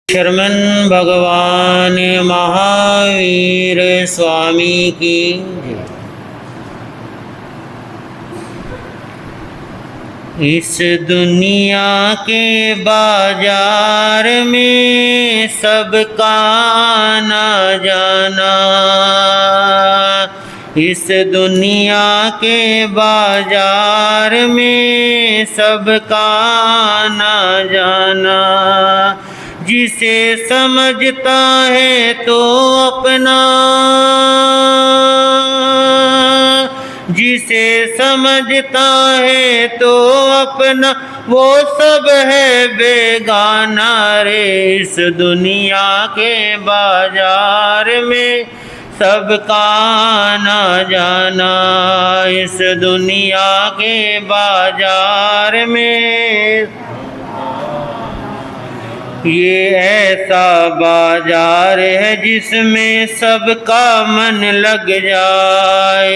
शर्मन भगवान महावीर स्वामी की जय। इस दुनिया के बाजार में सबका आना जाना, इस दुनिया के बाजार में सबका आना जाना। जिसे समझता है तो अपना, जिसे समझता है तो अपना, वो सब है बेगाना रे। इस दुनिया के बाजार में सबका आना जाना, इस दुनिया के बाजार में। ये ऐसा बाजार है जिसमें सबका मन लग जाए,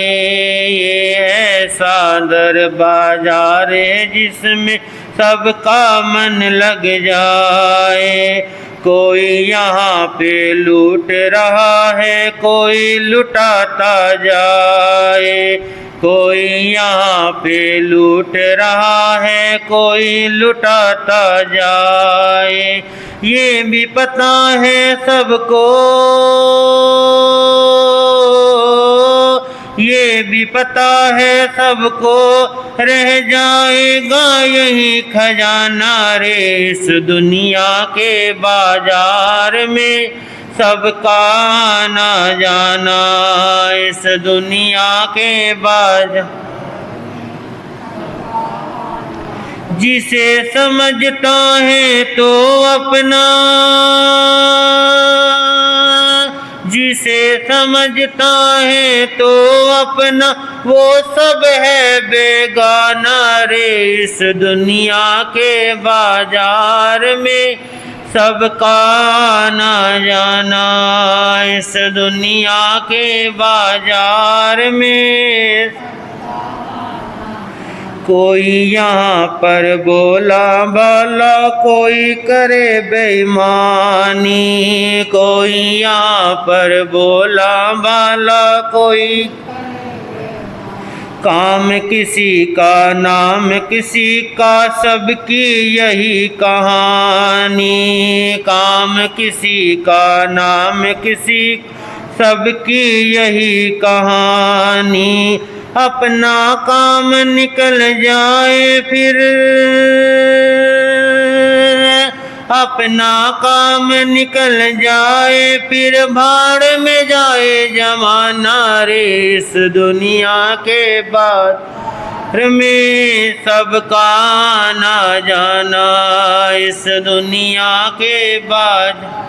ये ऐसा दर बाजार है जिसमें सबका मन लग जाए। कोई यहाँ पे लूट रहा है, कोई लुटाता जाए, कोई यहाँ पे लूट रहा है, कोई लुटाता जाए। ये भी पता है सबको, ये भी पता है सबको, रह जाएगा यही खजाना रे। इस दुनिया के बाजार में सबका आना जाना, इस दुनिया के बाजार। जिसे समझता है तो अपना, जिसे समझता है तो अपना, वो सब है बेगाना रे। इस दुनिया के बाजार में सबका आना जाना, इस दुनिया के बाजार में। कोई यहाँ पर बोला भला, कोई करे बेईमानी, कोई यहाँ पर बोला भला, कोई काम किसी का नाम किसी का, सबकी यही कहानी। काम किसी का नाम किसी, सबकी यही कहानी। अपना काम निकल जाए फिर, अपना काम निकल जाए फिर, भाड़ में जाए जमाना रे। इस दुनिया के बाजार में सबका आना जाना, इस दुनिया के बाजार।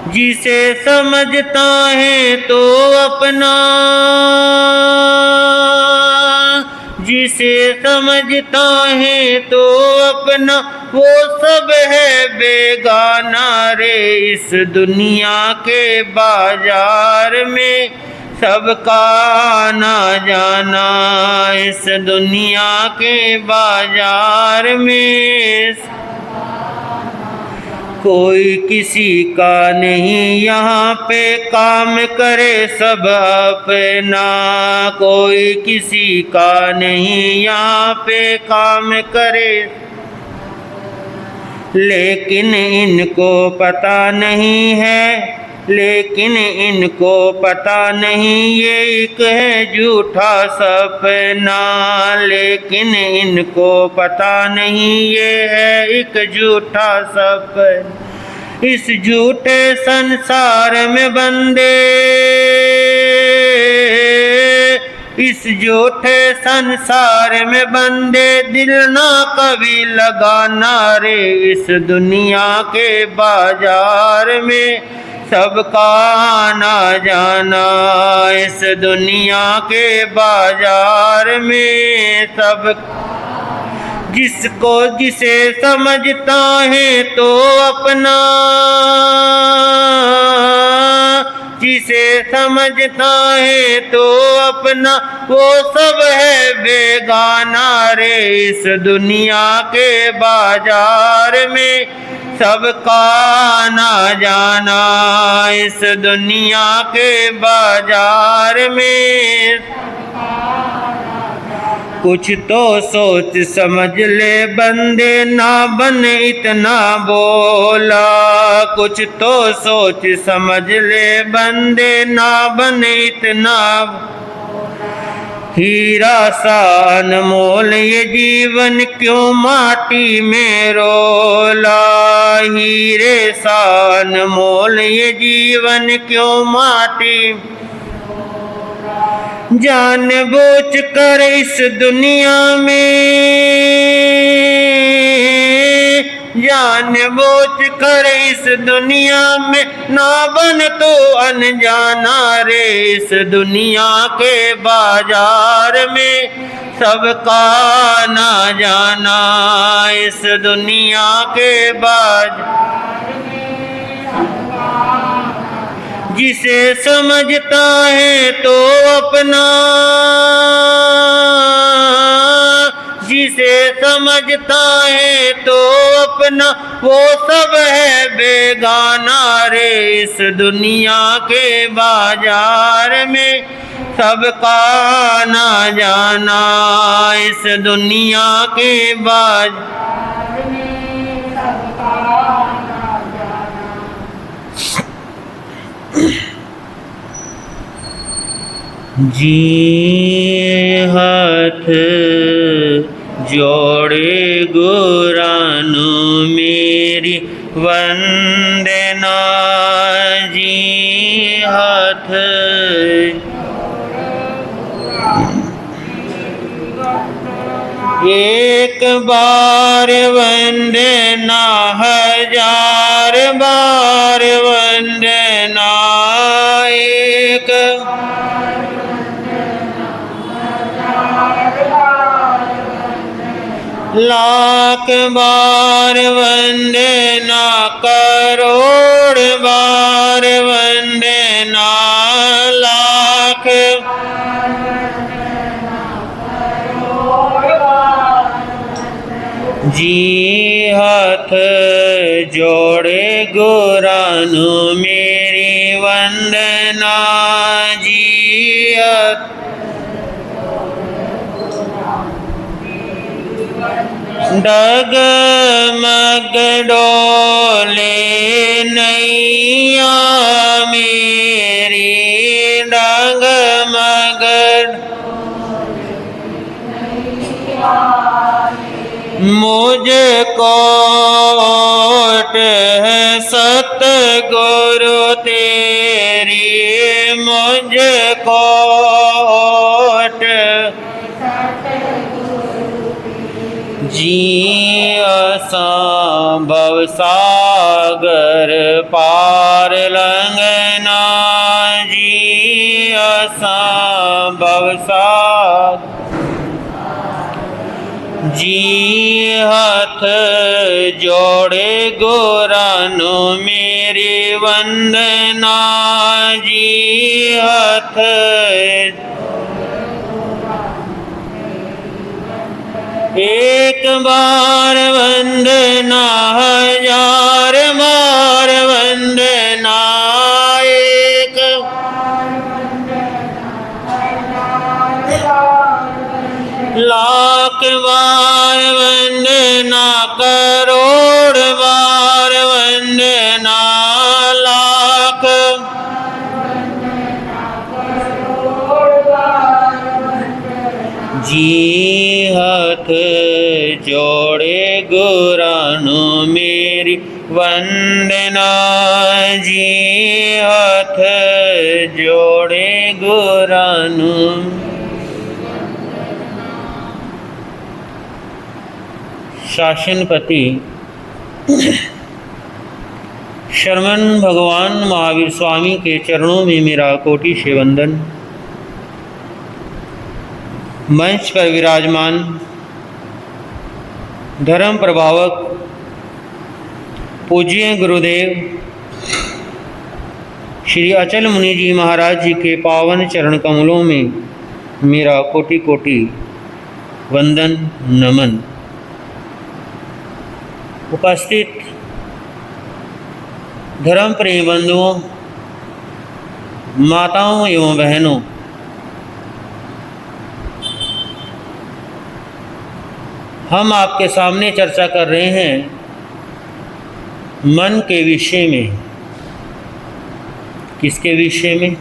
जिसे समझता है तो अपना, जिसे समझता है तो अपना, वो सब है बेगाना रे। इस दुनिया के बाजार में सबका आना जाना, इस दुनिया के बाजार में। कोई किसी का नहीं यहाँ पे काम करे सब अपना, कोई किसी का नहीं यहाँ पे काम करे। लेकिन इनको पता नहीं है, लेकिन इनको पता नहीं ये एक है झूठा सपना। लेकिन इनको पता नहीं ये है एक झूठा सपना। इस झूठे संसार में बंदे, इस झूठे संसार में बंदे, दिल ना कभी लगाना रे। इस दुनिया के बाजार में सबका आना जाना, इस दुनिया के बाजार में सब। जिसको जिसे समझता है तो अपना, जिसे समझता है तो अपना वो सब है बेगाना रे। इस दुनिया के बाजार में सबका आना जाना, इस दुनिया के बाजार में कुछ तो सोच समझ ले बंदे, ना बन इतना बोला। कुछ तो सोच समझ ले बंदे, ना बन इतना। हीरा सा अनमोल ये जीवन क्यों माटी में रोला। हीरे सा अनमोल ये जीवन क्यों माटी। जानबूझ कर इस दुनिया में, जानबूझ कर इस दुनिया में ना बन तो अनजाना रे। इस दुनिया के बाजार में सबका ना जाना, इस दुनिया के बाजार जिसे समझता है तो अपना, जिसे समझता है तो अपना वो सब है बेगाना रे। इस दुनिया के बाजार में सबका आना जाना, इस दुनिया के बाजार में सबका आना जाना। जी हाथ जोड़े गुरानु मेरी वंदना। जी हाथ एक बार वंदना, हजार बार वंदना। एक लाख बार वंदना, करोड़ बार वंदना। लाख जी हाथ जोड़े गुरानु मेरी वंदना। जी हाथ डगमग डोले नैया मेरी, डगमग मुझको ओट है सतगुरु तेरी, मुझको ओट जी असां भवसागर पार लंघना। जी असां भवसागर जी हाथ जोड़े गुरानु मेरी वंदना। जी हाथ एक बार वंदना, हजार बार वंदना। एक लाख बार वंदना, करोड़ बार वंदना। लाख जी हाथ जोड़े गुरानु मेरी वंदना। जी हाथ जोड़े गुरानु। शासनपति शरवण भगवान महावीर स्वामी के चरणों में मेरा कोटि से वंदन। मंच पर विराजमान धर्म प्रभावक पूज्य गुरुदेव श्री अचल मुनि जी महाराज जी के पावन चरण कमलों में मेरा कोटि कोटि वंदन नमन। उपस्थित धर्म प्रेम बंधुओं, माताओं एवं बहनों, हम आपके सामने चर्चा कर रहे हैं मन के विषय में। किसके विषय में?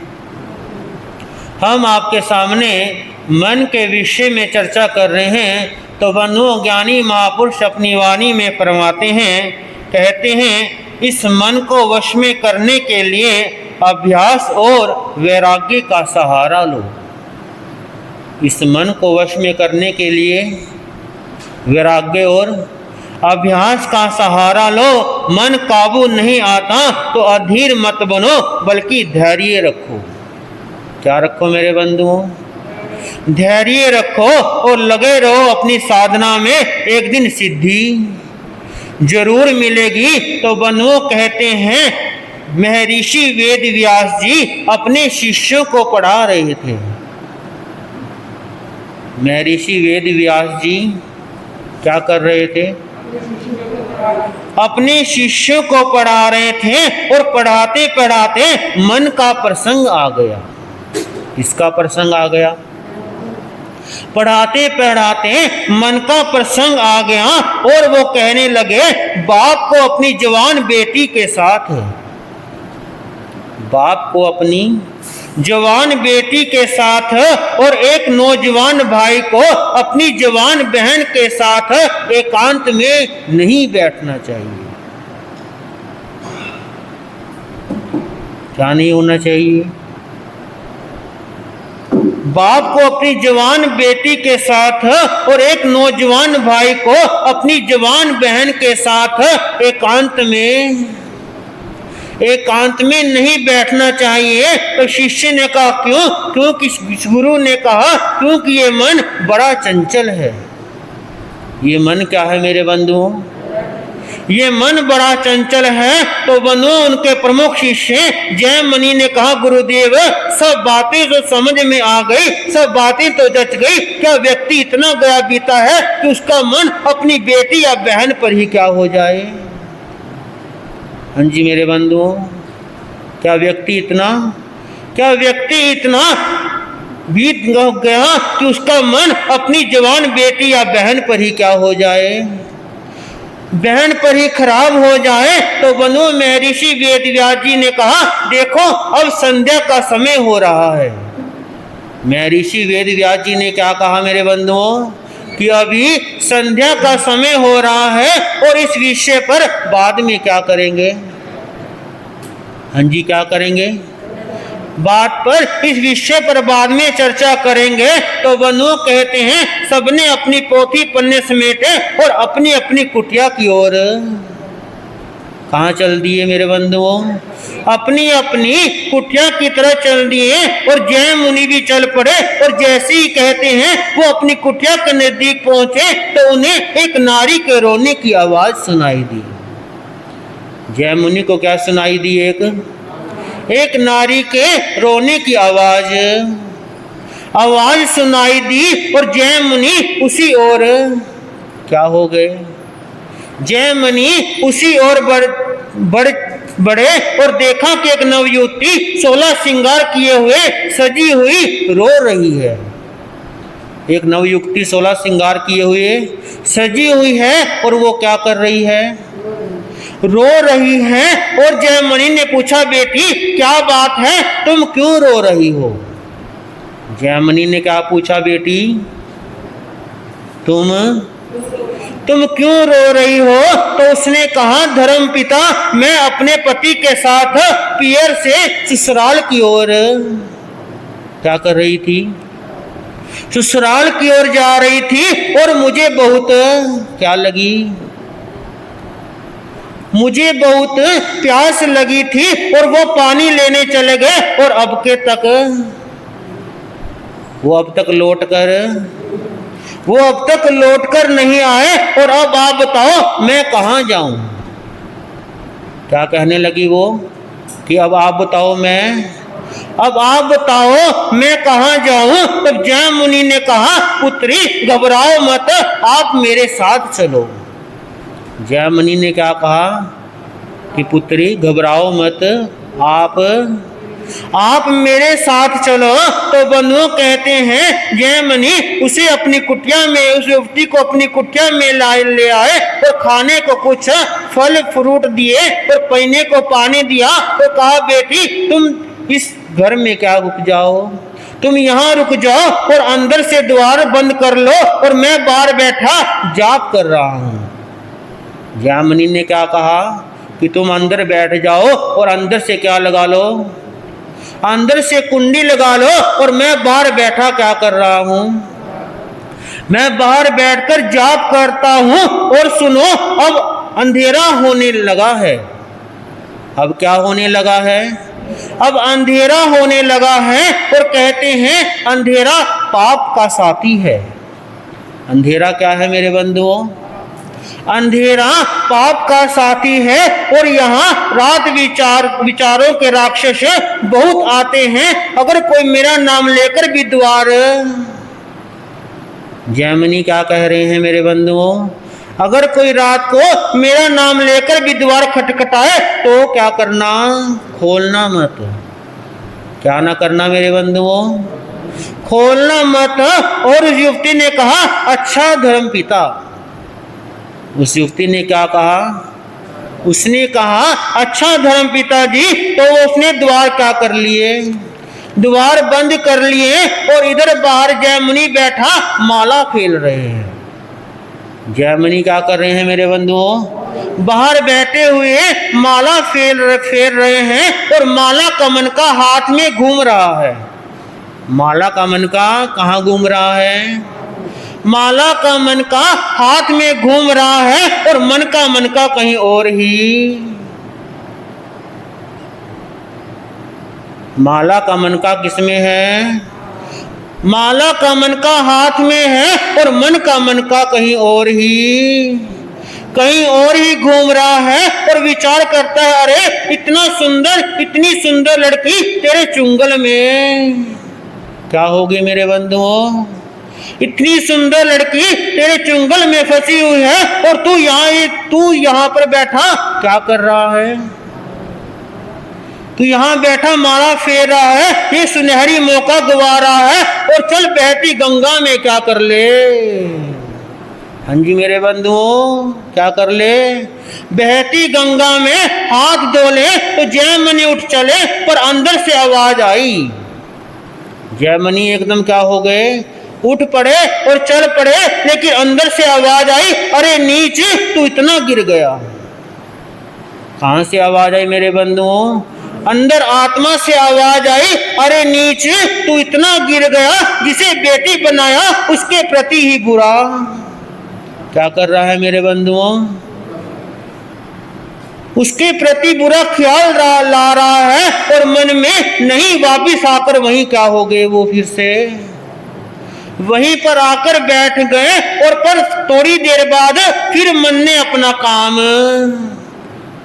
हम आपके सामने मन के विषय में चर्चा कर रहे हैं। तो बंधुओं, ज्ञानी महापुरुष अपनी वाणी में फरमाते हैं, कहते हैं, इस मन को वश में करने के लिए अभ्यास और वैराग्य का सहारा लो। इस मन को वश में करने के लिए वैराग्य और अभ्यास का सहारा लो। मन काबू नहीं आता तो अधीर मत बनो, बल्कि धैर्य रखो। क्या रखो मेरे बंधुओं? धैर्य रखो और लगे रहो अपनी साधना में। एक दिन सिद्धि जरूर मिलेगी। तो बंधुओं, कहते हैं महर्षि वेद व्यास जी अपने शिष्यों को पढ़ा रहे थे। महर्षि वेद व्यास जी क्या कर रहे थे? अपने शिष्यों को पढ़ा रहे थे। और पढ़ाते पढ़ाते मन का प्रसंग आ गया। किसका प्रसंग आ गया? पढ़ाते पढ़ाते मन का प्रसंग आ गया और वो कहने लगे, बाप को अपनी जवान बेटी के साथ, बाप को अपनी जवान बेटी के साथ और एक नौजवान भाई को अपनी जवान बहन के साथ एकांत में नहीं बैठना चाहिए। क्या नहीं होना चाहिए? बाप को अपनी जवान बेटी के साथ और एक नौजवान भाई को अपनी जवान बहन के साथ एकांत में नहीं बैठना चाहिए। तो शिष्य ने कहा, क्यों? क्योंकि गुरु ने कहा, क्योंकि ये मन बड़ा चंचल है। ये मन क्या है मेरे बंधुओं? ये मन बड़ा चंचल है। तो बंधुओं, उनके प्रमुख शिष्य जयमणि ने कहा, गुरुदेव सब बातें तो समझ में आ गई, सब बातें तो जच गई। क्या व्यक्ति इतना गया बीता है कि उसका मन अपनी बेटी या बहन पर ही क्या हो जाए? हाँ जी मेरे बंधुओं, क्या व्यक्ति इतना बीत गया कि उसका मन अपनी जवान बेटी या बहन पर ही क्या हो जाए? बहन पर ही खराब हो जाए। तो बंधुओं, महर्षि वेदव्यास जी ने कहा, देखो अब संध्या का समय हो रहा है। महर्षि वेदव्यास जी ने क्या कहा मेरे बंधुओं? कि अभी संध्या का समय हो रहा है और इस विषय पर बाद में क्या करेंगे? हाँ जी, क्या करेंगे? बात पर, इस विषय पर बाद में चर्चा करेंगे। तो बंधुओं, कहते हैं सबने अपनी पोथी पन्ने समेटे और अपनी अपनी कुटिया की ओर कहाँ चल दिए मेरे बंधुओं? अपनी अपनी कुटिया की तरह चल दिए। और जय मुनि भी चल पड़े। और जैसे ही कहते हैं वो अपनी कुटिया के नजदीक पहुंचे तो उन्हें एक नारी के रोने की आवाज सुनाई दी। जय मुनि को क्या सुनाई दी? एक नारी के रोने की आवाज सुनाई दी। और जय मुनि उसी ओर क्या हो गए? जय मुनि उसी ओर बढ़े और देखा कि एक नवयुवती 16 श्रृंगार किए हुए सजी हुई रो रही है। एक नवयुवती 16 श्रृंगार किए हुए सजी हुई है और वो क्या कर रही है? रो रही है। और जयमणि ने पूछा, बेटी क्या बात है, तुम क्यों रो रही हो? जयमणि ने क्या पूछा, बेटी तुम क्यों रो रही हो? तो उसने कहा, धर्मपिता मैं अपने पति के साथ पियर से ससुराल की ओर क्या कर रही थी? ससुराल की ओर जा रही थी और मुझे बहुत क्या लगी? मुझे बहुत प्यास लगी थी और वो पानी लेने चले गए और अब तक लौट कर नहीं आए। और अब आप बताओ मैं कहाँ जाऊं? क्या कहने लगी वो कि अब आप बताओ अब आप बताओ मैं कहाँ जाऊं। तब जय मुनि ने कहा, पुत्री घबराओ मत, आप मेरे साथ चलो। जय मुनि ने क्या कहा कि पुत्री घबराओ मत, आप मेरे साथ चलो। तो बंधुओं कहते हैं जय मुनि उसे अपनी कुटिया में, उस युवती को अपनी कुटिया में ले आए और खाने को कुछ फल फ्रूट दिए और पीने को पानी दिया। तो कहा, बेटी तुम इस घर में क्या रुक जाओ, तुम यहाँ रुक जाओ और अंदर से द्वार बंद कर लो और मैं बाहर बैठा जाप कर रहा हूँ। जय मुनि ने क्या कहा कि तुम अंदर बैठ जाओ और अंदर से क्या लगा लो, अंदर से कुंडी लगा लो और मैं बाहर बैठा क्या कर रहा हूँ, मैं बाहर बैठकर जाप करता हूँ। और सुनो, अब अंधेरा होने लगा है। अब क्या होने लगा है? अब अंधेरा होने लगा है। और कहते हैं अंधेरा पाप का साथी है। अंधेरा क्या है मेरे बंधुओं? अंधेरा पाप का साथी है। और यहाँ रात विचारों के राक्षस बहुत आते हैं। अगर कोई मेरा नाम लेकर भी द्वार, जय मुनि क्या कह रहे हैं मेरे बंधुओं? अगर कोई रात को मेरा नाम लेकर भी द्वार खटखटाए तो क्या करना? खोलना मत। क्या ना करना मेरे बंधुओं? खोलना मत। और उस युवती ने कहा, अच्छा धर्म पिता। उस युवती ने क्या कहा? उसने कहा, अच्छा धर्म पिता जी। तो उसने द्वार क्या कर लिए? द्वार बंद कर लिए। और इधर बाहर जय मुनि बैठा माला खेल रहे हैं। जय मुनि क्या कर रहे हैं मेरे बंधुओं? बाहर बैठे हुए माला फेर रहे हैं। और माला कमन का हाथ में घूम रहा है। माला कमन का कहाँ घूम रहा है? माला का मन का हाथ में घूम रहा है। और मन का कहीं और ही। माला का मन का किसमें है? माला का मन का हाथ में है। और मन का कहीं और ही, कहीं और ही घूम रहा है। और विचार करता है, अरे इतना सुंदर, इतनी सुंदर लड़की तेरे चुंगल में क्या होगी मेरे बंधुओं? इतनी सुंदर लड़की तेरे चुंगल में फंसी हुई है। और तू यहाँ पर बैठा क्या कर रहा है? तू यहाँ बैठा माला फेर रहा है। ये सुनहरी मौका गवा रहा है। और चल बहती गंगा में क्या कर ले? हाँ जी मेरे बंधुओं, क्या कर ले? बहती गंगा में हाथ धो ले। तो जय मुनि उठ चले। पर अंदर से आवाज आई। जय मुनि एकदम क्या हो गए? उठ पड़े और चल पड़े। लेकिन अंदर से आवाज आई, अरे नीच तू इतना गिर गया। कहां से आवाज आई मेरे बंधुओं? अंदर आत्मा से आवाज आई, अरे नीच तू इतना गिर गया, जिसे बेटी बनाया उसके प्रति ही बुरा। क्या कर रहा है मेरे बंधुओं? उसके प्रति बुरा ख्याल ला रहा है। और मन में नहीं, वापिस आकर वहीं क्या हो गए? वो फिर से वहीं पर आकर बैठ गए। और पर थोड़ी देर बाद फिर मन ने अपना काम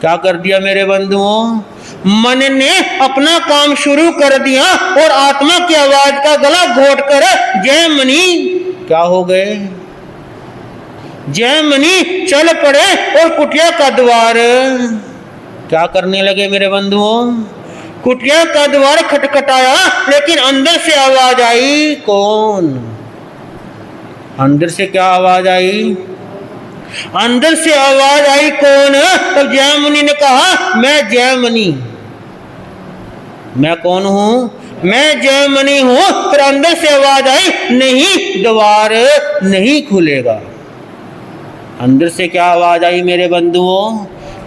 क्या कर दिया मेरे बंधुओं? मन ने अपना काम शुरू कर दिया। और आत्मा की आवाज का गला घोटकर जय मुनि क्या हो गए? जय मुनि चल पड़े और कुटिया का द्वार क्या करने लगे मेरे बंधुओं? कुटिया का द्वार खटखटाया। लेकिन अंदर से आवाज आई। कौन? अंदर से क्या आवाज आई? अंदर से आवाज आई कौन? तब जय मुनि ने कहा, मैं जय मुनि। मैं कौन हूं? मैं जय मुनि हूं। फिर अंदर से आवाज आई, नहीं द्वार नहीं खुलेगा। अंदर से क्या आवाज आई मेरे बंधुओं?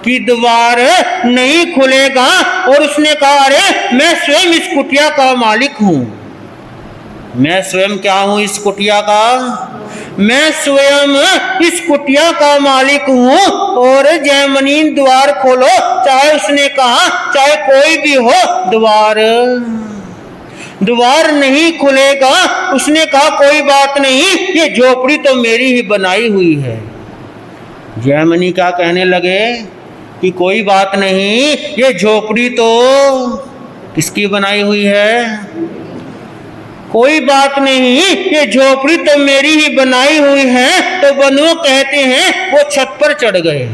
कि द्वार नहीं खुलेगा। और उसने कहा, अरे मैं स्वयं इस कुटिया का मालिक हूं। मैं स्वयं क्या हूं इस कुटिया का? मैं स्वयं इस कुटिया का मालिक हूं। और जय मुनि द्वार खोलो। चाहे उसने कहा, चाहे कोई भी हो, द्वार नहीं खुलेगा। उसने कहा, कोई बात नहीं, ये झोपड़ी तो मेरी ही बनाई हुई है। जय मुनि क्या कहने लगे? कि कोई बात नहीं, ये झोपड़ी तो किसकी बनाई हुई है? कोई बात नहीं, ये झोपड़ी तो मेरी ही बनाई हुई है। तो बंधुओं कहते हैं वो छत पर चढ़ गए।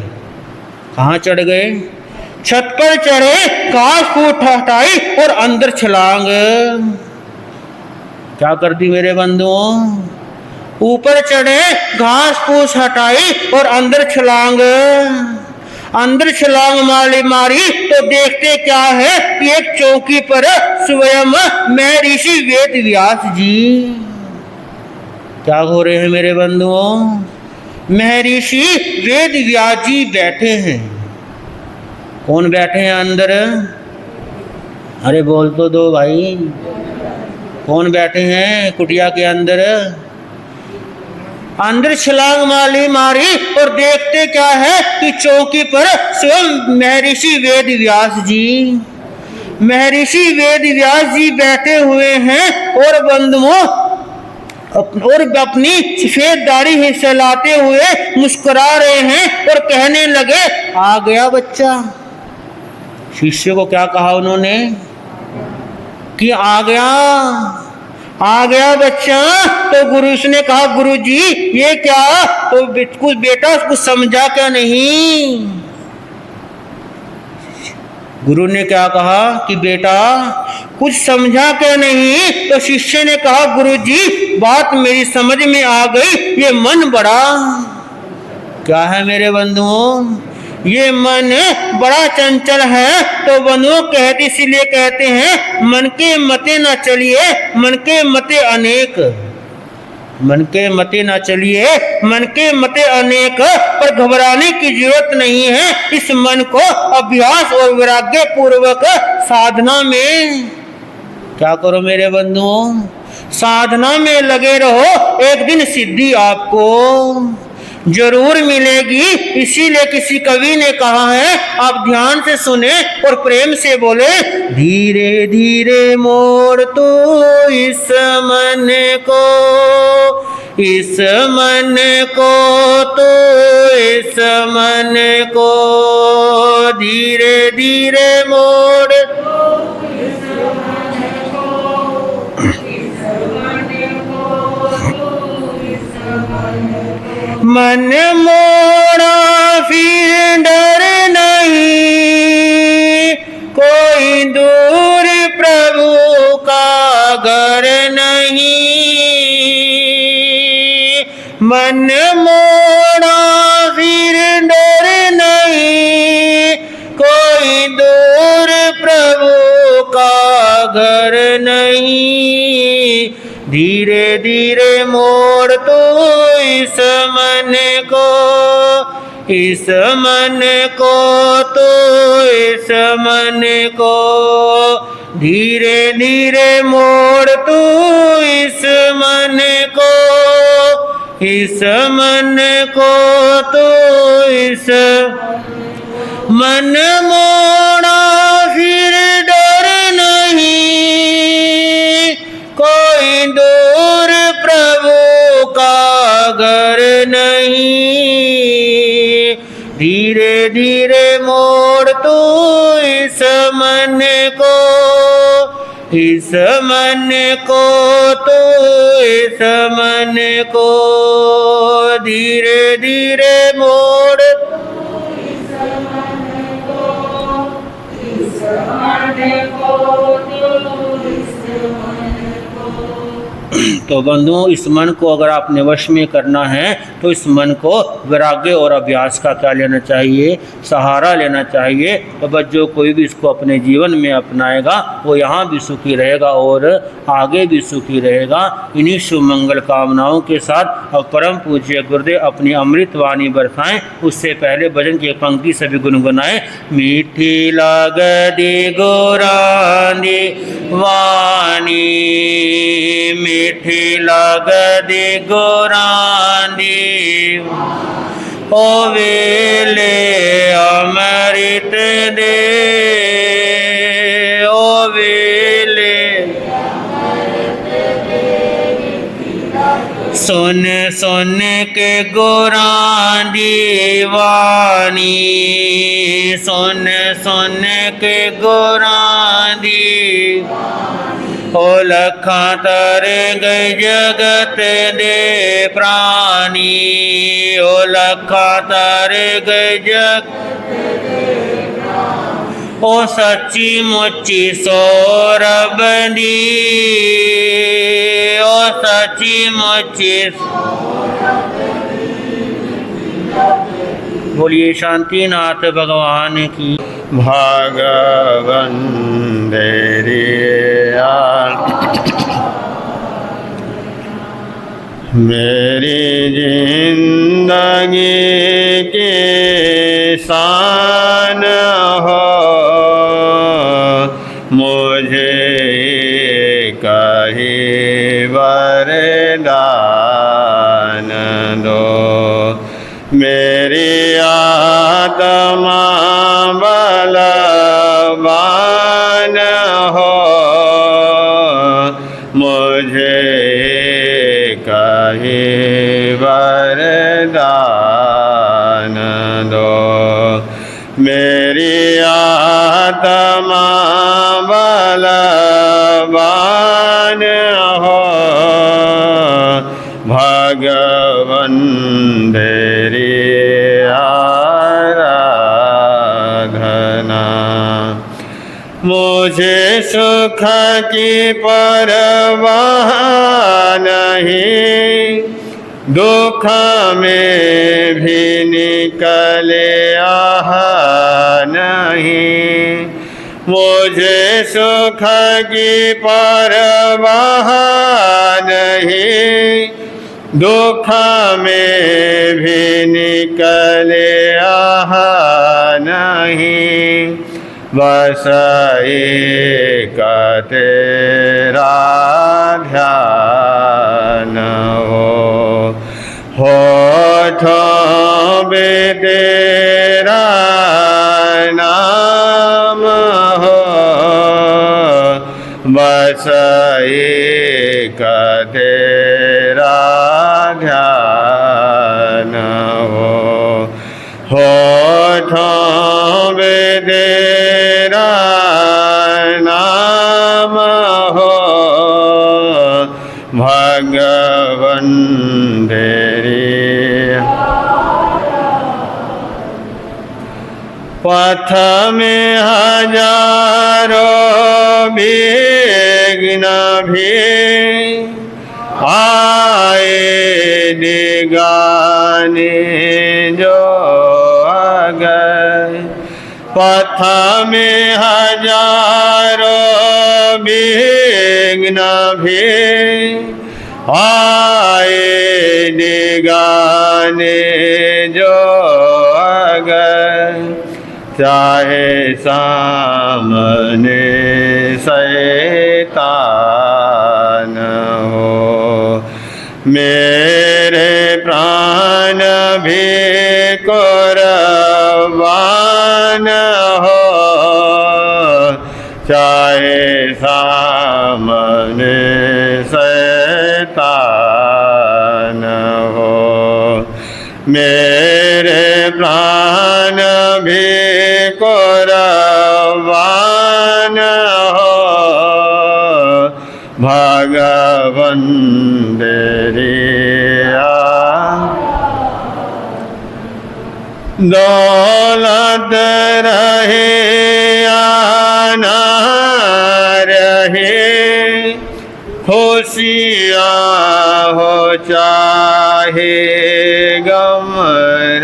कहाँ चढ़ गए? छत पर चढ़े, घास फूस हटाई और अंदर छलांग। क्या कर दी मेरे बंधुओं? ऊपर चढ़े, घास फूस हटाई और अंदर छलांग। अंदर छलांग मारी तो देखते क्या है कि एक चौकी पर स्वयं महर्षि वेद व्यास जी। क्या हो रहे हैं मेरे बंधुओं? महर्षि वेद व्यास जी बैठे हैं। कौन बैठे हैं अंदर? अरे बोल तो दो भाई, कौन बैठे हैं कुटिया के अंदर? अंदर छलांग मारी और देखते क्या है कि चौकी पर स्वयं महर्षि वेद व्यास जी। महर्षि वेद व्यास जी बैठे हुए हैं और बंधुओं और अपनी सफेद दाढ़ी हिलाते हुए मुस्कुरा रहे हैं और कहने लगे, आ गया बच्चा। शिष्य को क्या कहा उन्होंने कि आ गया बच्चा। तो गुरु ने कहा, गुरु जी ये क्या? तो कुछ बेटा कुछ समझा क्या नहीं? गुरु ने क्या कहा कि बेटा कुछ समझा क्या नहीं? तो शिष्य ने कहा, गुरु जी बात मेरी समझ में आ गई। ये मन बड़ा क्या है मेरे बंधुओं? ये मन बड़ा चंचल है। तो बंधुओं कहते इसीलिए कहते हैं मन के मते न चलिए, मन के मते अनेक। मन के मते न चलिए, मन के मते अनेक। पर घबराने की जरूरत नहीं है। इस मन को अभ्यास और वैराग्य पूर्वक साधना में क्या करो मेरे बंधुओं? साधना में लगे रहो। एक दिन सिद्धि आपको जरूर मिलेगी। इसीलिए किसी कवि ने कहा है, आप ध्यान से सुने और प्रेम से बोले, धीरे धीरे मोड़ तू इस मन को, इस मन को, तो इस मन को धीरे धीरे मोड़। मन मोड़ा फिर डर नहीं, कोई दूर प्रभु का घर नहीं। मन मोड़ा फिर डर नहीं, कोई दूर प्रभु का घर नहीं। धीरे धीरे मोड़ तो इस मन को, इस मन को, तो इस मन को धीरे धीरे मोड़ तू इस मन को, इस मन को, तो इस मन मोड़ा फिर डर नहीं, कोई दूर प्रभु का घर नहीं। धीरे धीरे मोड़ तू इस मन को, इस मन को, तो इस मन को धीरे धीरे मोड़। तो बंधुओं इस मन को अगर आपने वश में करना है तो इस मन को वैराग्य और अभ्यास का क्या लेना चाहिए? सहारा लेना चाहिए। तो बस जो कोई भी इसको अपने जीवन में अपनाएगा वो यहाँ भी सुखी रहेगा और आगे भी सुखी रहेगा। इन्हीं शुभ मंगल कामनाओं के साथ अब परम पूज्य गुरुदेव अपनी अमृत वाणी बरसाएं। उससे पहले भजन की पंक्ति सभी गुनगुनाएं। मीठी लागदी गोरानी वाणी, मीठी लागदी गोरानी, ओ वेले अमृत दे, ओ वेले सुन सुन के गोरानी वाणी, सुन सुन के गुरां दी ओ लखा तर गए जगत दे प्राणी ओ लखा तर गए जग ओ सच्ची मुच्ची सौरभ दी ओ सच्ची मुच्ची बोलिए शांतिनाथ भगवान की। भगवन देरिया मेरी जिंदगी की शान हो मुझे कहीं वरदान दो मेरी आत्मा बलवान हो मुझे कहीं वरदान दो मेरी आत्मा बलवान हो भगवन तेरी आराधना मुझे सुख की परवाह नहीं दुख में भी निकले आह नहीं मुझे सुख की परवाह नहीं दुख में भी निकले आह नहीं बस एक तेरा ध्यान होठों पे तेरा नाम हो बस एक तेरा ध्यान हो होठों पे तेरा नाम हो भगवन तेरी पथ में हजारों विघ्न भी आए दिगाने जो अगर पथ में हजारों विघ्न भी आए दिगाने जो अगर चाहे सामने शैतान हो मेरे प्राण भी कुर्बान हो चाहे सामने शैतान हो मेरे प्राण भी कुर्बान हो भगवन तेरिया दौलत रहे आना रहे खुशियाँ हो चाहे गम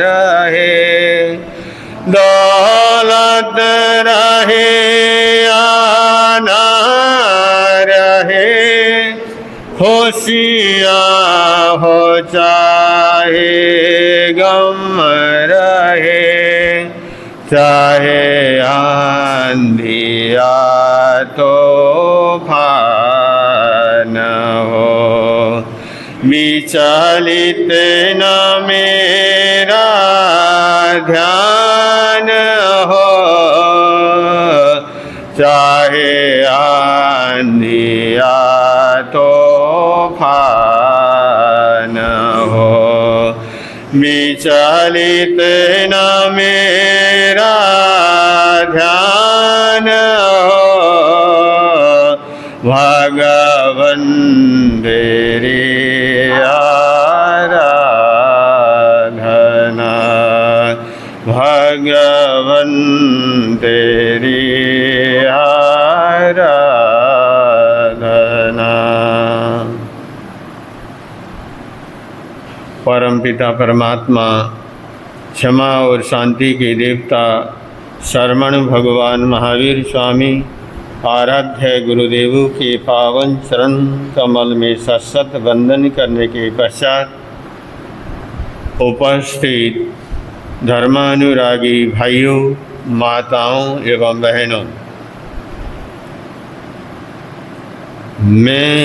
रहे दौलत रहे आना रहे खुशियाँ हो चाहे गम रहे चाहे आंधिया तूफान हो विचलित न मेरा ध्यान हो चाहे आंधिया तूफान हो विचलित न मेरा भगवन तेरी आराधना, भगवन तेरी आराधना। परमपिता परमात्मा, क्षमा और शांति के देवता शरवण भगवान महावीर स्वामी आराध्य गुरुदेवों के पावन चरण कमल में सशत वंदन करने के पश्चात उपस्थित धर्मानुरागी भाइयों, माताओं एवं बहनों, मैं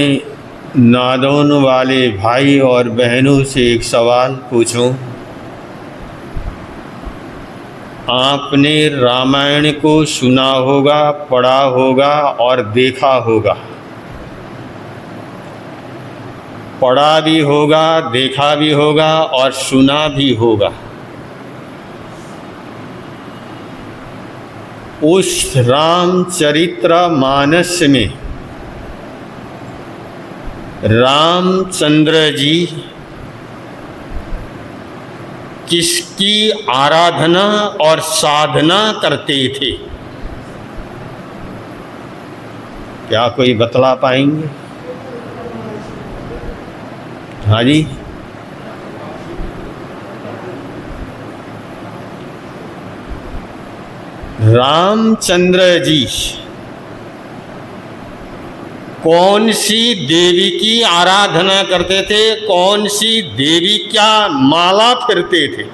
नादौन वाले भाई और बहनों से एक सवाल पूछूं। आपने रामायण को सुना होगा, पढ़ा होगा और देखा होगा। पढ़ा भी होगा, देखा भी होगा और सुना भी होगा। उस रामचरितमानस में रामचंद्र जी किसकी आराधना और साधना करते थे? क्या कोई बतला पाएंगे? हाँ जी, रामचंद्र जी कौन सी देवी की आराधना करते थे? कौन सी देवी क्या माला फिरते थे?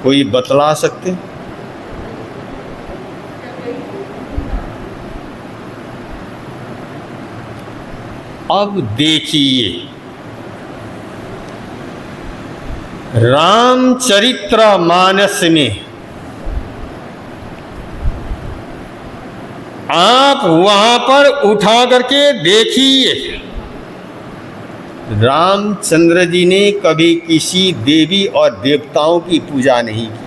कोई बतला सकते? अब देखिए, रामचरितमानस में आप वहां पर उठा करके देखिए, रामचंद्र जी ने कभी किसी देवी और देवताओं की पूजा नहीं की,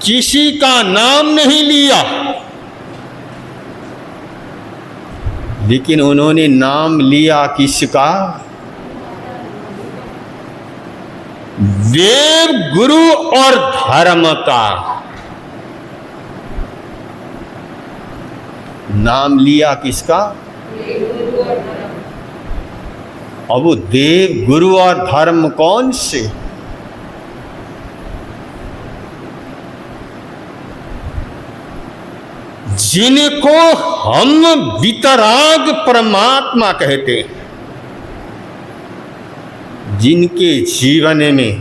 किसी का नाम नहीं लिया, लेकिन उन्होंने नाम लिया किसका? देव, गुरु और धर्म का नाम लिया। किसका? अब वो देव, गुरु और धर्म कौन से? जिनको हम वितराग परमात्मा कहते हैं, जिनके जीवन में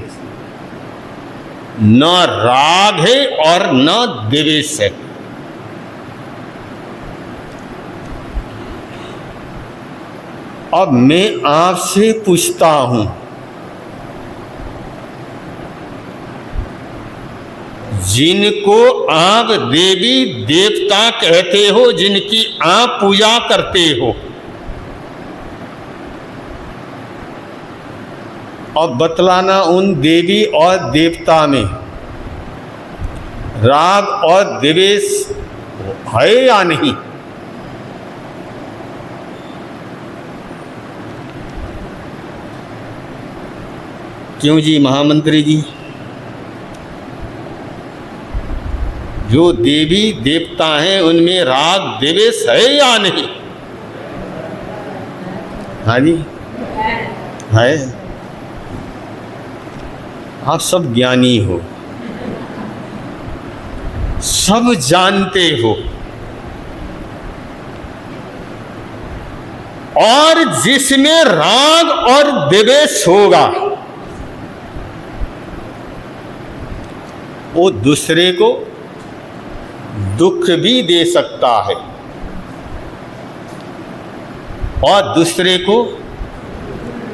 न राग है और न द्वेष है। अब मैं आपसे पूछता हूं, जिनको आप देवी देवता कहते हो, जिनकी आप पूजा करते हो, अब बतलाना उन देवी और देवता में राग और द्वेष है या नहीं? क्यों जी महामंत्री जी? जो देवी देवता हैं उनमें राग द्वेष है या नहीं? हाँ जी, है। आप सब ज्ञानी हो, सब जानते हो, और जिसमें राग और द्वेष होगा वो दूसरे को दुख भी दे सकता है और दूसरे को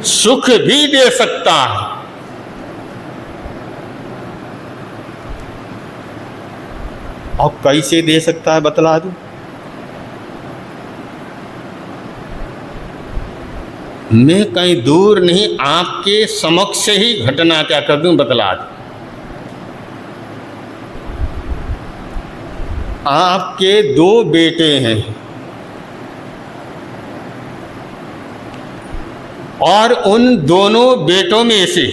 सुख भी दे सकता है। और कैसे दे सकता है बतला दूं? मैं कहीं दूर नहीं, आपके समक्ष ही घटना क्या कर दूं, बतला दूं। आपके 2 बेटे हैं और उन दोनों बेटों में से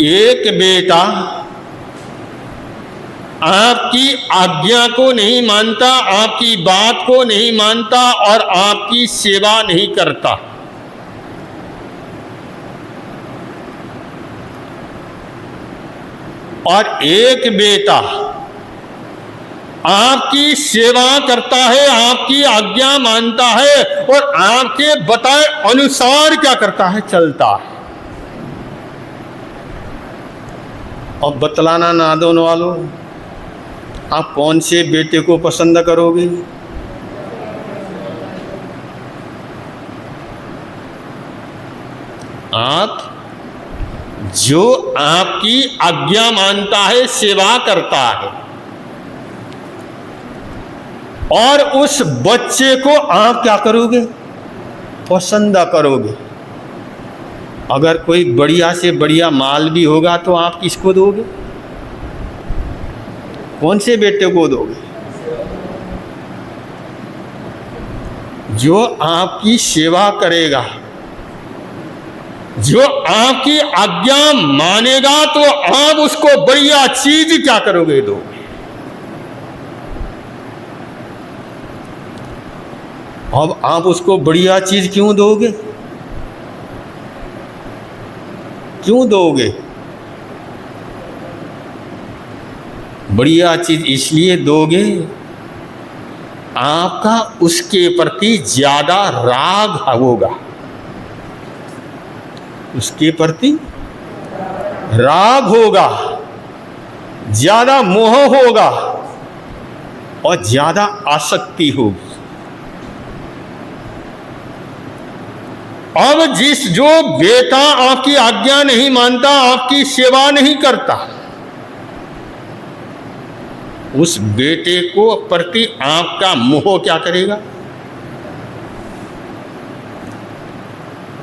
एक बेटा आपकी आज्ञा को नहीं मानता, आपकी बात को नहीं मानता और आपकी सेवा नहीं करता। और एक बेटा आपकी सेवा करता है, आपकी आज्ञा मानता है और आपके बताए अनुसार क्या करता है, चलता है। अब बतलाना नादोन वालों, आप कौन से बेटे को पसंद करोगे? आप जो आपकी आज्ञा मानता है, सेवा करता है, और उस बच्चे को आप क्या करोगे? पसंद करोगे। अगर कोई बढ़िया से बढ़िया माल भी होगा तो आप किसको दोगे? कौन से बेटे को दोगे? जो आपकी सेवा करेगा, जो आपकी आज्ञा मानेगा, तो आप उसको बढ़िया चीज क्या करोगे? दोगे। अब आप उसको बढ़िया चीज क्यों दोगे? क्यों दोगे? बढ़िया चीज इसलिए दोगे, आपका उसके प्रति ज्यादा राग होगा, उसके प्रति राग होगा, ज्यादा मोह होगा और ज्यादा आसक्ति होगी। अब जो बेटा आपकी आज्ञा नहीं मानता, आपकी सेवा नहीं करता, उस बेटे को प्रति आपका मोह क्या करेगा?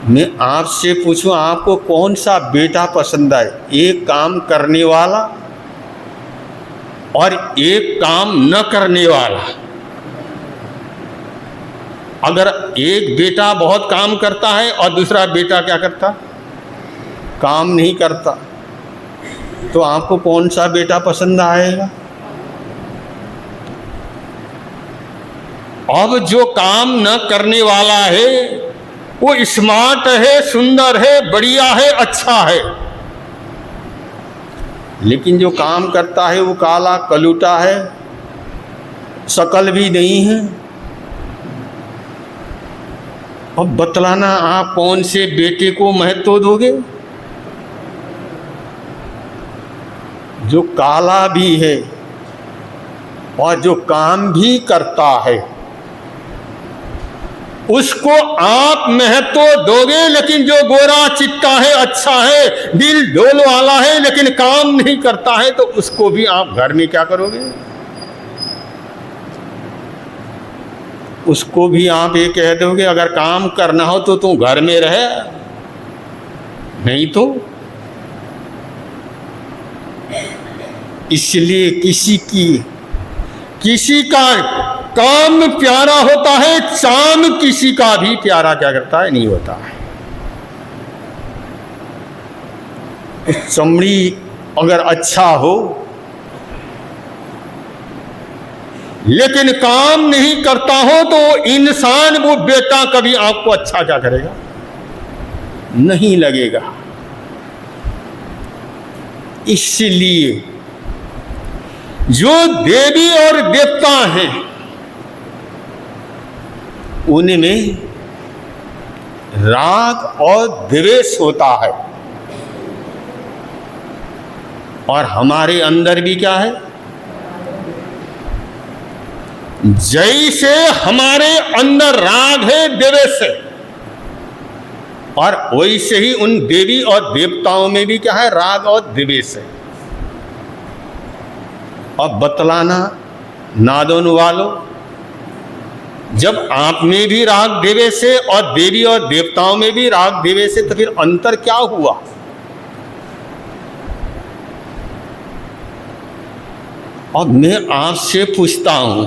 मैं आपसे पूछूं, आपको कौन सा बेटा पसंद है? एक काम करने वाला और एक काम न करने वाला। अगर एक बेटा बहुत काम करता है और दूसरा बेटा क्या करता? काम नहीं करता, तो आपको कौन सा बेटा पसंद आएगा? अब जो काम न करने वाला है वो स्मार्ट है, सुंदर है, बढ़िया है, अच्छा है, लेकिन जो काम करता है वो काला कलूटा है, शकल भी नहीं है। अब बतलाना, आप कौन से बेटे को महत्व दोगे? जो काला भी है और जो काम भी करता है, उसको आप महत्व दोगे, लेकिन जो गोरा चिट्टा है, अच्छा है, दिल डोल वाला है, लेकिन काम नहीं करता है, तो उसको भी आप घर में क्या करोगे? उसको भी आप ये कह दोगे, अगर काम करना हो तो तू घर में रहे, नहीं तो। इसलिए किसी का काम प्यारा होता है, चाम किसी का भी प्यारा क्या करता है? नहीं होता है। चमड़ी अगर अच्छा हो लेकिन काम नहीं करता हो, तो इंसान, वो बेटा कभी आपको अच्छा क्या करेगा? नहीं लगेगा। इसलिए जो देवी और देवता हैं, उनमें राग और द्वेष होता है, और हमारे अंदर भी क्या है? जैसे हमारे अंदर राग है, द्वेष है, और वैसे ही उन देवी और देवताओं में भी क्या है? राग और द्वेष है। अब बतलाना नादोन वालों, जब आप में भी राग द्वेष है और देवी और देवताओं में भी राग द्वेष है, तो फिर अंतर क्या हुआ? अब मैं आपसे पूछता हूं,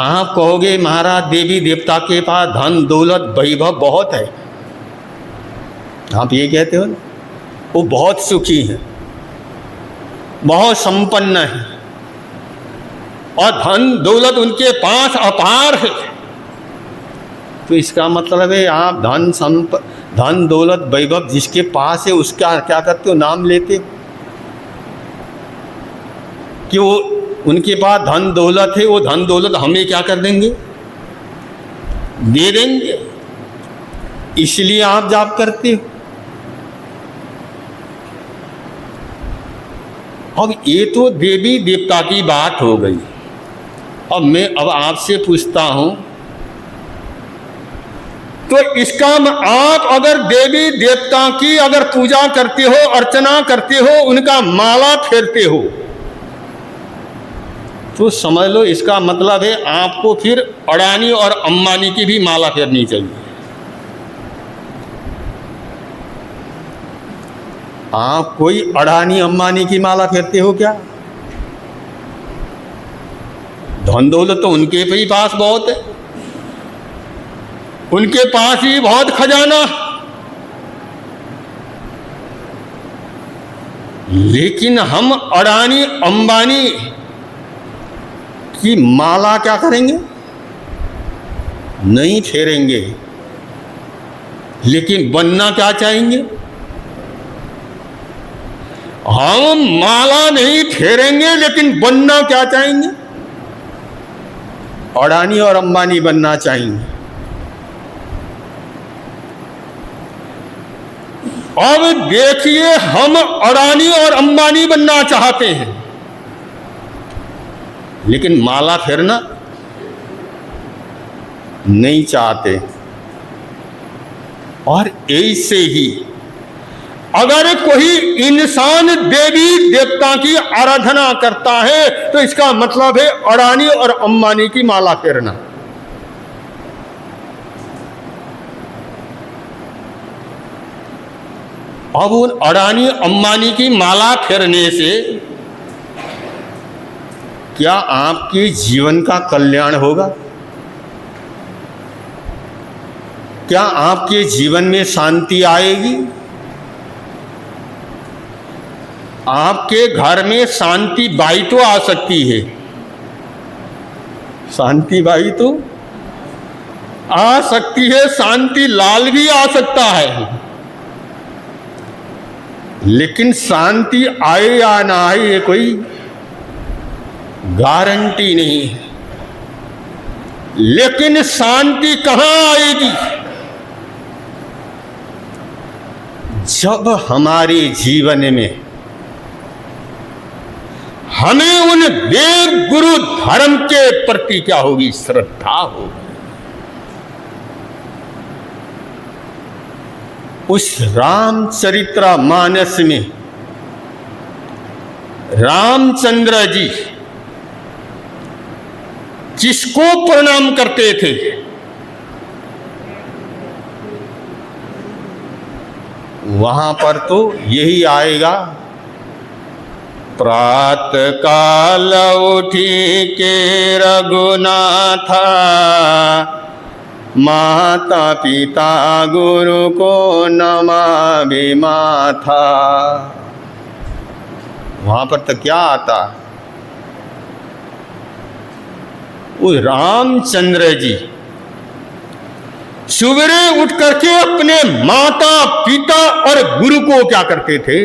आप कहोगे महाराज देवी देवता के पास धन दौलत वैभव बहुत है, आप ये कहते हो ना, वो बहुत सुखी हैं, बहुत संपन्न है और धन दौलत उनके पास अपार है। तो इसका मतलब है आप धन दौलत वैभव जिसके पास है उसका क्या करते हो, नाम लेते हो कि वो उनके पास धन दौलत है, वो धन दौलत हमें क्या कर देंगे, दे देंगे, इसलिए आप जाप करते हो। अब ये तो देवी देवता की बात हो गई। अब आपसे पूछता हूं, तो इसका आप अगर देवी देवता की अगर पूजा करते हो, अर्चना करते हो, उनका माला फेरते हो, तो समझ लो इसका मतलब है आपको फिर अडानी और अंबानी की भी माला फेरनी चाहिए। आप कोई अडानी अंबानी की माला फेरते हो क्या? धन दौलत तो उनके भी पास बहुत है, उनके पास ही बहुत खजाना, लेकिन हम अडानी अंबानी की माला क्या करेंगे, नहीं फेरेंगे। लेकिन बनना क्या चाहेंगे, हम माला नहीं फेरेंगे लेकिन बनना क्या चाहेंगे, अडानी और अंबानी बनना चाहेंगे। अब देखिए, हम अडानी और अंबानी बनना चाहते हैं लेकिन माला फेरना नहीं चाहते। और ऐसे ही अगर कोई इंसान देवी देवता की आराधना करता है तो इसका मतलब है अडानी और अंबानी की माला फेरना। अब उन अडानी अंबानी की माला फेरने से क्या आपके जीवन का कल्याण होगा? क्या आपके जीवन में शांति आएगी? आपके घर में शांति बाई तो आ सकती है, शांति बाई तो आ सकती है, शांति लाल भी आ सकता है, लेकिन शांति आए या ना आए ये कोई गारंटी नहीं है। लेकिन शांति कहां आएगी? जब हमारे जीवन में हमें उन देव गुरु धर्म के प्रति क्या होगी, श्रद्धा होगी। उस रामचरितमानस में रामचंद्र जी जिसको प्रणाम करते थे, वहां पर तो यही आएगा, प्रातः काल उठी के रघुनाथा, माता पिता गुरु को नमामि माथा। वहां पर तो क्या आता, वो रामचंद्र जी सुबह उठ करके अपने माता पिता और गुरु को क्या करते थे,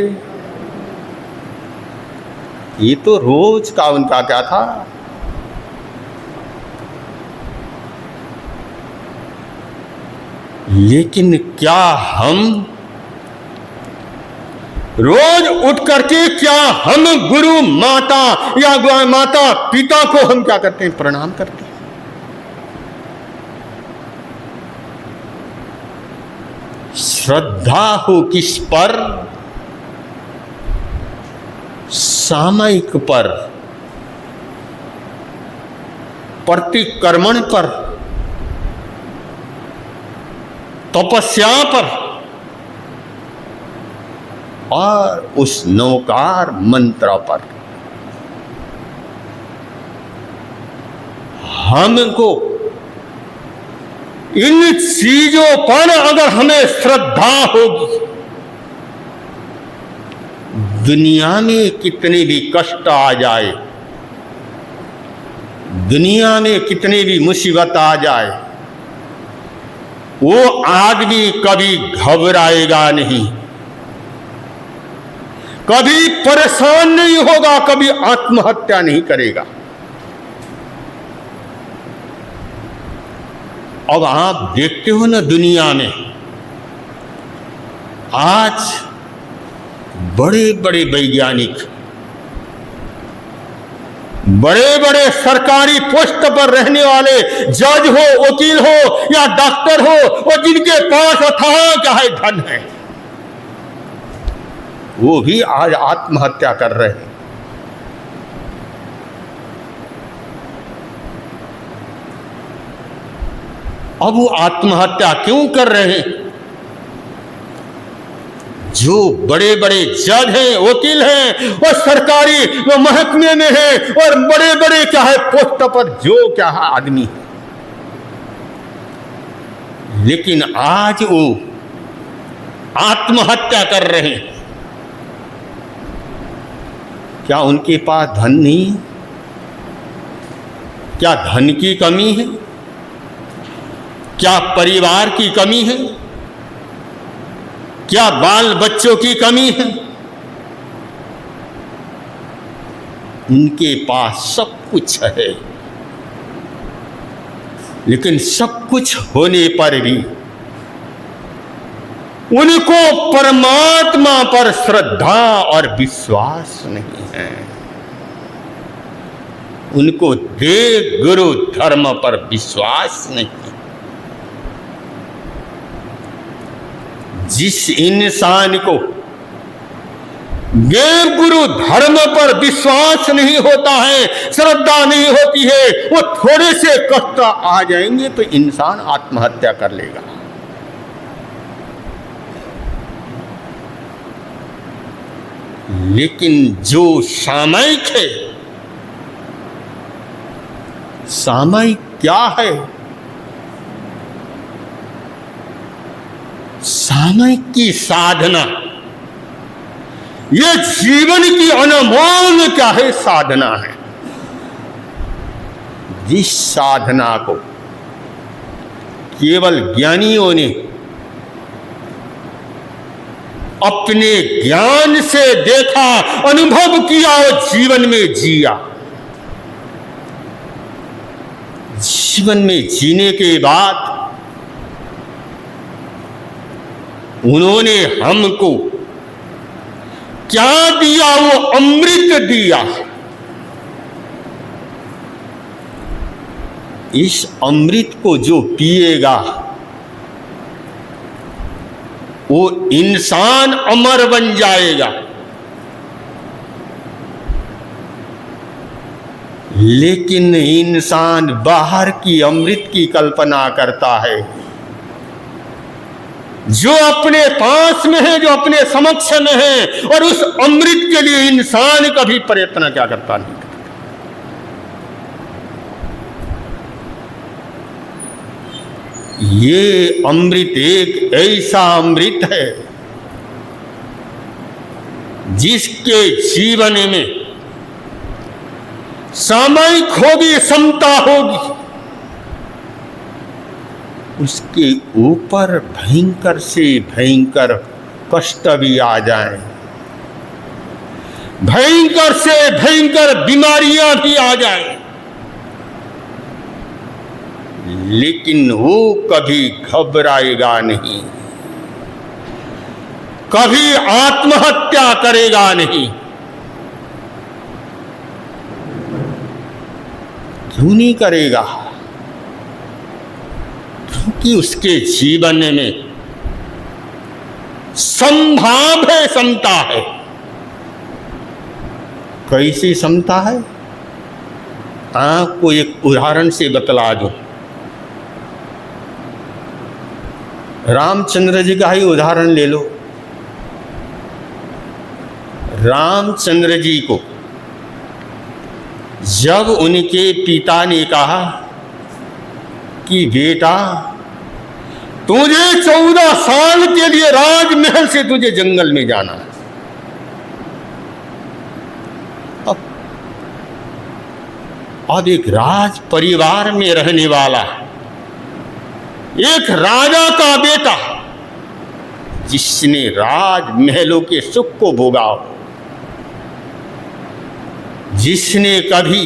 ये तो रोज का उनका क्या था। लेकिन क्या हम रोज उठ करके क्या हम गुरु माता या माता पिता को हम क्या करते हैं, प्रणाम करते हैं? श्रद्धा हो किस पर, सामयिक पर, प्रतिक्रमण पर, तपस्या पर, और उस नौकार मंत्र पर हमको इन चीजों पर अगर हमें श्रद्धा होगी, दुनिया में कितने भी कष्ट आ जाए, दुनिया में कितने भी मुसीबत आ जाए, वो आदमी कभी घबराएगा नहीं, कभी परेशान नहीं होगा, कभी आत्महत्या नहीं करेगा। अब आप देखते हो ना दुनिया में आज बड़े बड़े वैज्ञानिक, बड़े बड़े सरकारी पोस्ट पर रहने वाले जज हो, वकील हो या डॉक्टर हो, और जिनके पास अथाह चाहे धन है, वो भी आज आत्महत्या कर रहे हैं। अब वो आत्महत्या क्यों कर रहे हैं? जो बड़े बड़े जज हैं, वकील हैं और सरकारी महकमे में हैं और बड़े बड़े क्या है पोस्ट पर जो क्या है आदमी, लेकिन आज वो आत्महत्या कर रहे हैं। क्या उनके पास धन नहीं है? क्या धन की कमी है? क्या परिवार की कमी है? क्या बाल बच्चों की कमी है? उनके पास सब कुछ है, लेकिन सब कुछ होने पर भी उनको परमात्मा पर श्रद्धा और विश्वास नहीं है। उनको देव गुरु धर्म पर विश्वास नहीं। जिस इंसान को देव गुरु धर्म पर विश्वास नहीं होता है, श्रद्धा नहीं होती है, वो थोड़े से कष्ट आ जाएंगे तो इंसान आत्महत्या कर लेगा। लेकिन जो सामयिक है, सामयिक क्या है? सामयिक की साधना, ये जीवन की अनमोल क्या है साधना है। जिस साधना को केवल ज्ञानियों ने अपने ज्ञान से देखा, अनुभव किया और जीवन में जिया, जीवन में जीने के बाद उन्होंने हमको क्या दिया? वो अमृत दिया। इस अमृत को जो पिएगा वो इंसान अमर बन जाएगा। लेकिन इंसान बाहर की अमृत की कल्पना करता है, जो अपने पास में है, जो अपने समक्ष में है, और उस अमृत के लिए इंसान कभी प्रयत्न क्या करता नहीं। ये अमृत एक ऐसा अमृत है जिसके जीवन में सामयिक होगी, समता होगी, उसके ऊपर भयंकर से भयंकर कष्ट भी आ जाए, भयंकर से भयंकर बीमारियां भी आ जाए, लेकिन वो कभी घबराएगा नहीं, कभी आत्महत्या करेगा नहीं। क्यों नहीं करेगा? क्योंकि उसके जीवन में संभाव है, समता है। कैसी समता है? आपको एक उदाहरण से बतला दूं। रामचंद्र जी का ही उदाहरण ले लो। रामचंद्र जी को जब उनके पिता ने कहा कि बेटा तुझे 14 साल के लिए राजमहल से तुझे जंगल में जाना है, अब एक राज परिवार में रहने वाला एक राजा का बेटा जिसने राजमहलों के सुख को भोगा हो, जिसने कभी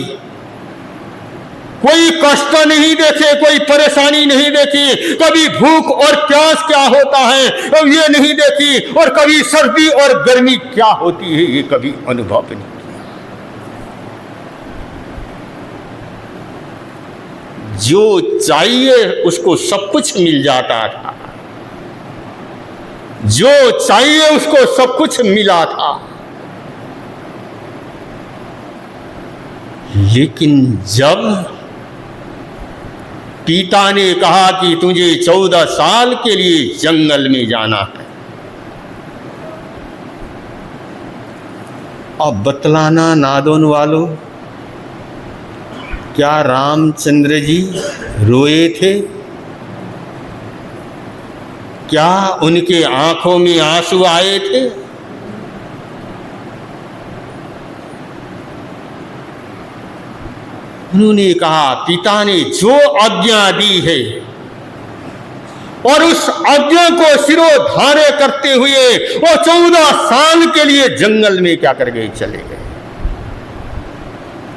कोई कष्ट नहीं देखे, कोई परेशानी नहीं देखी, कभी भूख और प्यास क्या होता है अब ये नहीं देखी, और कभी सर्दी और गर्मी क्या होती है ये कभी अनुभव नहीं किया। जो चाहिए उसको सब कुछ मिल जाता था, जो चाहिए उसको सब कुछ मिला था, लेकिन जब पिता ने कहा कि तुझे 14 साल के लिए जंगल में जाना है, अब बतलाना नादोन वालों, क्या रामचंद्र जी रोए थे? क्या उनके आंखों में आंसू आए थे? उन्होंने कहा पिता ने जो आज्ञा दी है और उस आज्ञा को सिरोधार्य करते हुए वो 14 साल के लिए जंगल में क्या कर गए, चले गए।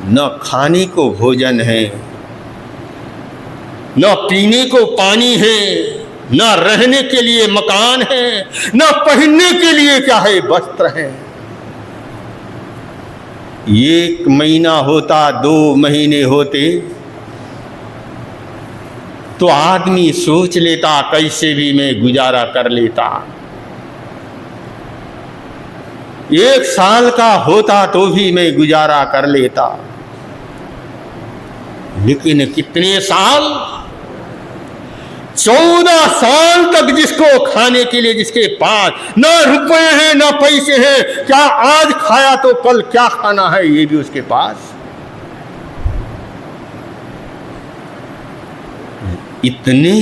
न खाने को भोजन है, न पीने को पानी है, न रहने के लिए मकान है, न पहनने के लिए क्या है, वस्त्र है। 1 महीना होता, 2 महीने होते तो आदमी सोच लेता कैसे भी मैं गुजारा कर लेता। 1 साल का होता तो भी मैं गुजारा कर लेता, लेकिन कितने साल, 14 साल तक जिसको खाने के लिए, जिसके पास न रुपए हैं न पैसे हैं, क्या आज खाया तो कल क्या खाना है ये भी उसके पास, इतने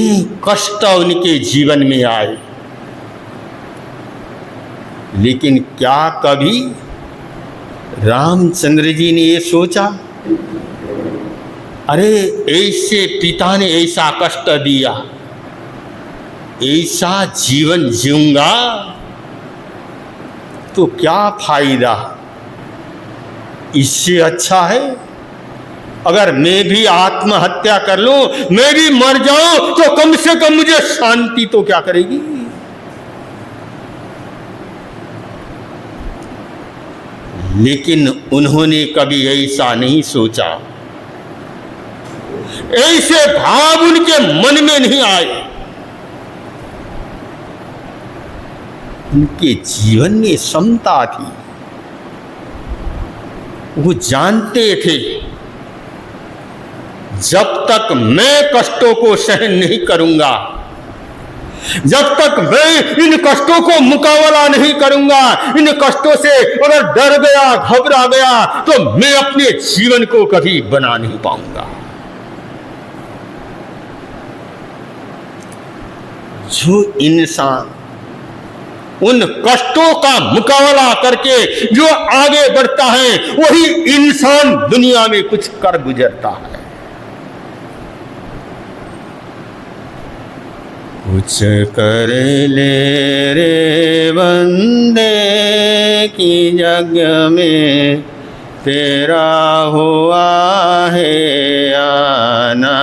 कष्ट उनके जीवन में आए। लेकिन क्या कभी रामचंद्र जी ने ये सोचा अरे ऐसे पिता ने ऐसा कष्ट दिया, ऐसा जीवन जीऊंगा तो क्या फायदा, इससे अच्छा है अगर मैं भी आत्महत्या कर लूं, मैं भी मर जाऊं तो कम से कम मुझे शांति तो क्या करेगी। लेकिन उन्होंने कभी ऐसा नहीं सोचा, ऐसे भाव उनके मन में नहीं आए। उनके जीवन में समता थी, वो जानते थे जब तक मैं कष्टों को सहन नहीं करूंगा, जब तक मैं इन कष्टों को मुकाबला नहीं करूंगा, इन कष्टों से अगर डर गया, घबरा गया तो मैं अपने जीवन को कभी बना नहीं पाऊंगा। जो इंसान उन कष्टों का मुकाबला करके जो आगे बढ़ता है वही इंसान दुनिया में कुछ कर गुजरता है। कुछ कर ले रे बंदे की जग में तेरा हुआ है आना,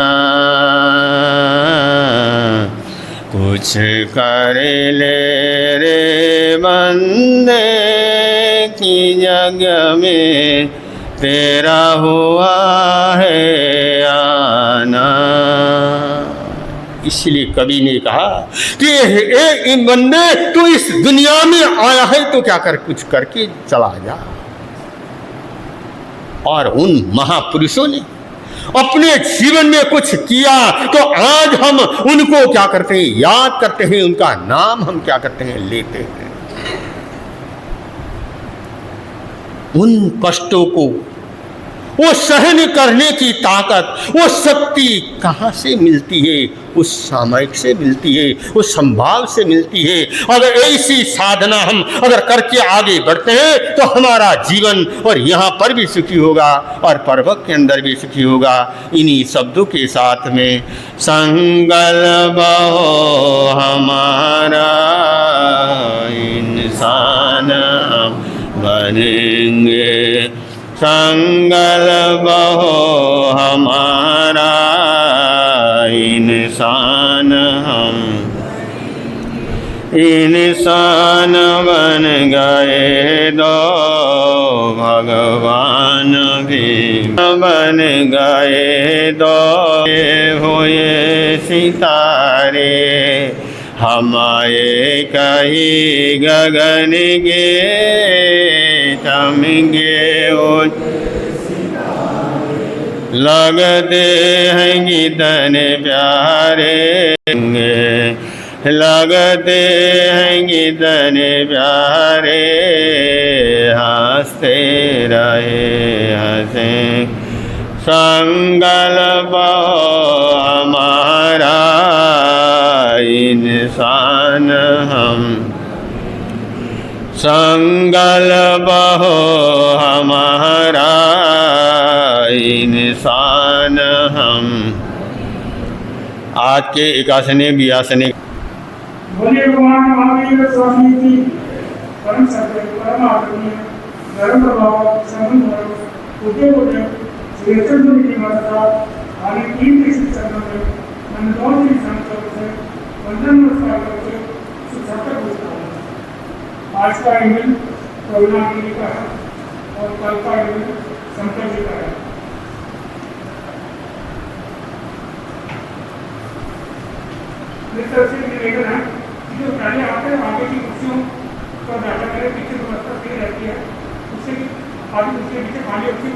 कुछ कर ले रे बंदे की जग में तेरा हुआ है आना। इसलिए कवि ने कहा कि ए बंदे तू इस दुनिया में आया है तो क्या कर, कुछ करके चला जा। और उन महापुरुषों ने अपने जीवन में कुछ किया तो आज हम उनको क्या करते हैं, याद करते हैं, उनका नाम हम क्या करते हैं, लेते हैं। उन कष्टों को, वो सहन करने की ताकत, वो शक्ति कहाँ से मिलती है? उस सामयिक से मिलती है, उस संभाव से मिलती है। अगर ऐसी साधना हम अगर करके आगे बढ़ते हैं तो हमारा जीवन और यहाँ पर भी सुखी होगा और परलोक के अंदर भी सुखी होगा। इन्हीं शब्दों के साथ में संकल्प हो हमारा इंसान हम बनेंगे, संकल्प हो हमारा इंसान हम इंसान बन गए दो भगवान भी बन गए दो हुए सितारे हमारे कहीं गगन के चमके लगते हैं कितने प्यारे, लगते हैं कितने प्यारे, हंसते रहे हंसे संकल्प हमारा इंसान हम, संकल्प हो हमारा इंसान हम। आज के एकासने बियासने बोलिए भगवान महावीर स्वामी जी परम सत्य परम आदरणीय धर्म प्रभाव संबंध उद्योग श्री चंद्र की माता आने 3 कृषि चरणों में मनोज जी संकल्प से वंदन नमस्कार करके सुखद होता है। आज का इवेंट करुणागिरी का है और कल का इवेंट संकल्प जी का है। इस तरह से निवेदन है कि जो पहले आते हैं आगे की कुर्सियों पर बैठा करें, पीछे व्यवस्था सही रहती है, उससे आगे उसके पीछे खाली अच्छी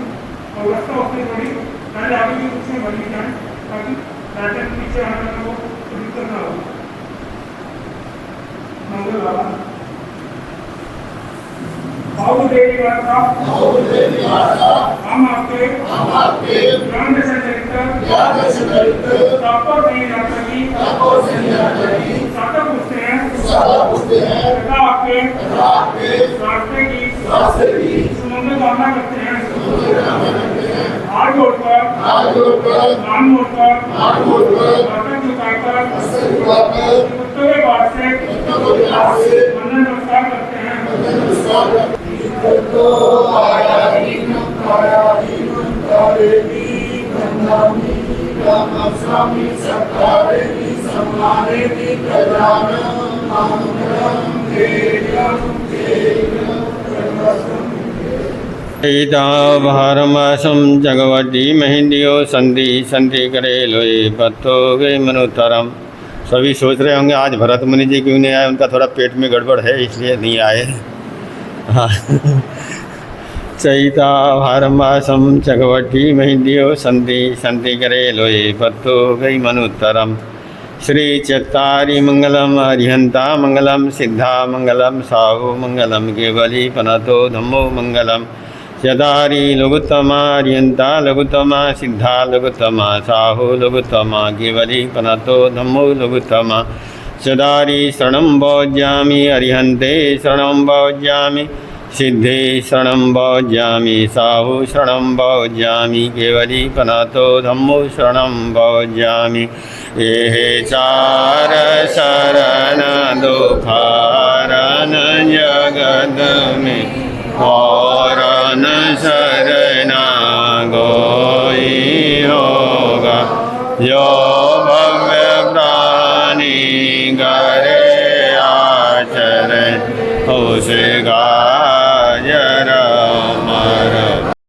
व्यवस्था होती थोड़ी, पहले आगे की कुर्सियाँ बनी जाएँ ताकि बैठने के पीछे आने वाले को दिक्कत ना हो। मंगल बाबा बाबू देवी माता हम आपके ज्ञान से चरित्र तापर नहीं जा सकी सातक पूछते हैं तथा आपके रास्ते की सुमंगल कामना करते हैं। हाथ जोड़कर नाम मोड़कर बर्तन झुकाकर कुत्तों के पास से वंदन नमस्कार करते हैं। भारमासम जगवती महिंदियो संधि संधि करे लोए पत्तो गए मनोतरम। सभी सोच रहे होंगे आज भरत मुनि जी क्यों नहीं आए, उनका थोड़ा पेट में गड़बड़ है इसलिए नहीं आए। हाँ चैता भारमासम जगवती महिंदियो संधि संधि करे लोए पत्तो गई मनोतरम। श्री चत्तारी मंगलम अरिहंता मंगलम सिद्धा मंगलम साहु मंगलम केवली पनतो धम्मो मंगलम। चदारी लघुत्तमा अरिहंता लघुत्तमा सिद्धा लघुत्तमा साहु लघुत्तमा केवली पनतो धम्मो लघुत्तमा। चदारी शरणं भोज्यामि अरिहंते शरणं भोज्यामि सिद्धे शरणं भोज्यामि साहु शरणं भोज्यामि केवली पनतो धम्मो शरणं भोज्यामि। ये चार शरण दुखारन जगत में और न शरणा कोई होगा जो भव्य प्राणी करे